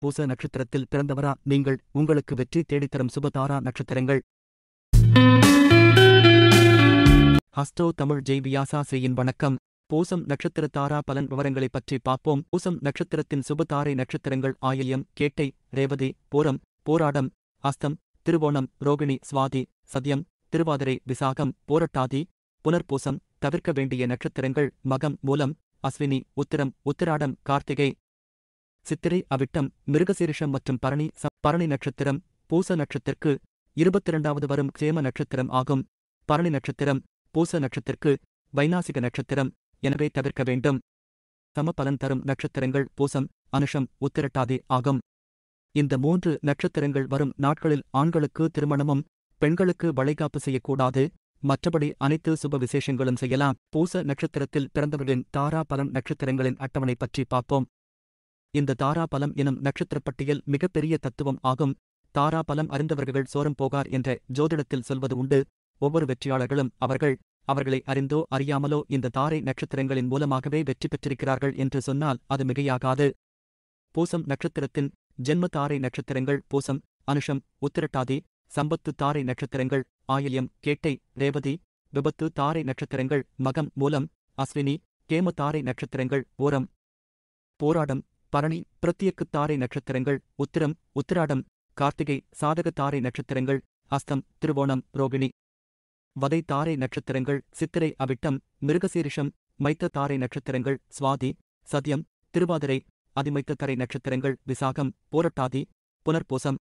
பூச நட்சத்திரத்தில் பிறந்தவரா நீங்கள்? உங்களுக்கு வெற்றி தேடித்தரும் சுபதாரா நட்சத்திரங்கள். ஹஸ்டோ தமிழ் ஜெய் வியாசாசியின் வணக்கம். பூசம் நட்சத்திர தாரா பலன் விவரங்களைப் பற்றி பார்ப்போம். பூசம் நட்சத்திரத்தின் சுபதாரை நட்சத்திரங்கள் ஆயில்யம், கேட்டை, ரேவதி, பூரம், போராடம், அஸ்தம், திருவோணம், ரோகிணி, சுவாதி, சத்யம், திருவாதிரை, விசாகம், போரட்டாதி, புனர்பூசம். தவிர்க்க வேண்டிய நட்சத்திரங்கள் மகம், மூலம், அஸ்வினி, உத்திரம், உத்திராடம், கார்த்திகை, சித்திரை, அவிட்டம், மிருகசீரிஷம் மற்றும் பரணி. பரணி நட்சத்திரம் பூச நட்சத்திற்கு 22வது வரும் சேம நட்சத்திரம் ஆகும். பரணி நட்சத்திரம் பூச நட்சத்திற்கு வைநாசிக நட்சத்திரம், எனவே தவிர்க்க வேண்டும். சம பலன் தரும் நட்சத்திரங்கள் பூசம், அனுஷம், உத்திரட்டாதி ஆகும். இந்த 3 நட்சத்திரங்கள் வரும் நாட்களில் ஆண்களுக்கு திருமணமும் பெண்களுக்கு வளைகாப்பு செய்யக்கூடாது. மற்றபடி அனைத்து சுப விசேஷங்களும் செய்யலாம். பூச நட்சத்திரத்தில் பிறந்தவர்களின் தாரா பலம் நட்சத்திரங்களின் அட்டவணை பற்றி பார்ப்போம். இந்த தாரா பலம் எனும் நட்சத்திரப்பட்டியல் மிகப்பெரிய தத்துவம் ஆகும். தாரா பலம் அறிந்தவர்கள் சோரம் போகார் என்ற ஜோதிடத்தில் சொல்வது உண்டு. ஒவ்வொரு வெற்றியாளர்களும் அவர்களை அறிந்தோ அறியாமலோ இந்த தாரை நட்சத்திரங்களின் மூலமாகவே வெற்றி பெற்றிருக்கிறார்கள் என்று சொன்னால் அது மிகையாகாது. பூசம் நட்சத்திரத்தின் ஜென்ம தாரை நட்சத்திரங்கள் பூசம், அனுஷம், உத்திரட்டாதி. சம்பத்து தாரை நட்சத்திரங்கள் ஆயில்யம், கேட்டை, ரேவதி. விபத்து தாரை நட்சத்திரங்கள் மகம், மூலம், அஸ்வினி. கேம தாரை நட்சத்திரங்கள் ஓரம், போராடம், பரணி. பிரத்யக்கு தாரை நட்சத்திரங்கள் உத்திரம், உத்திராடம், கார்த்திகை. சாதக தாரை நட்சத்திரங்கள் அஸ்தம், திருவோணம், ரோகிணி. வதை தாரை நட்சத்திரங்கள் சித்திரை, அவிட்டம், மிருகசீரிஷம். மைத்த தாரை நட்சத்திரங்கள் சுவாதி, சத்யம், திருவாதிரை. அதிமைத்த தரை நட்சத்திரங்கள் விசாகம், போரட்டாதி, புனர்பூசம்.